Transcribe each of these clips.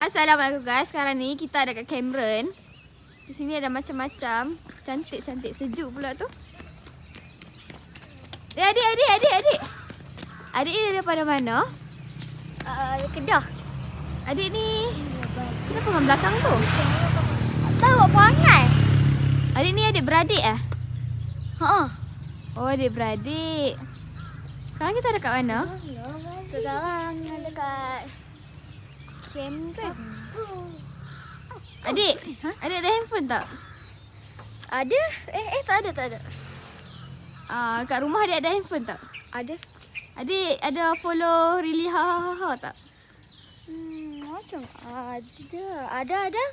Assalamualaikum guys. Sekarang ni kita ada kat Cameron. Di sini ada macam-macam. Cantik-cantik, sejuk pula tu. Adik. Adik ni daripada mana? Kedah. Adik ni kenapa orang belakang tu? Tahu buat perangai. Adik ni adik beradik eh? Ha. Oh, adik beradik. Sekarang kita ada kat mana? Sekarang dekat Cameron. Adik, adik ada handphone tak? Ada? Tak ada. Kat rumah adik ada handphone tak? Ada. Adik ada follow Really Ha tak? Macam ada.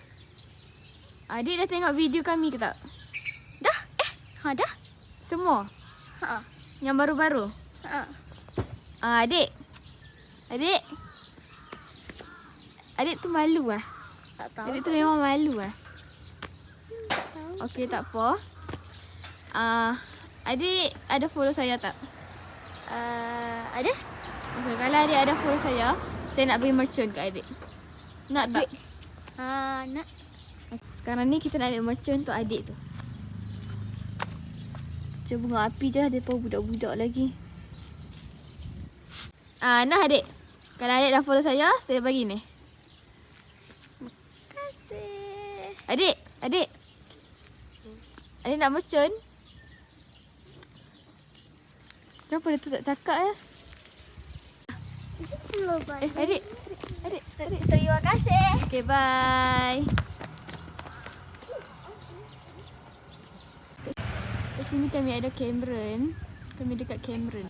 Adik dah tengok video kami ke tak? Dah? Dah? Semua? Ha. Yang baru-baru? Adik. Adik tu malu ah. Tak tahu. Adik tu memang malu ah. Tak tahu. Okey, tak apa. Adik ada follow saya tak? Ada? Okay, kalau adik ada follow saya nak beli mercon kat adik. Nak tak? Nak. Sekarang ni kita nak ambil mercon untuk adik tu. Macam bunga api je, dia tahu budak-budak lagi. Nah adik. Kalau adik dah follow saya bagi ni. Kasih. Adik. Adik nak mercon? Kenapa dia tu tak cakap ya? Adik. Terima kasih. Okay, bye. Di sini kami ada Cameron. Kami dekat Cameron.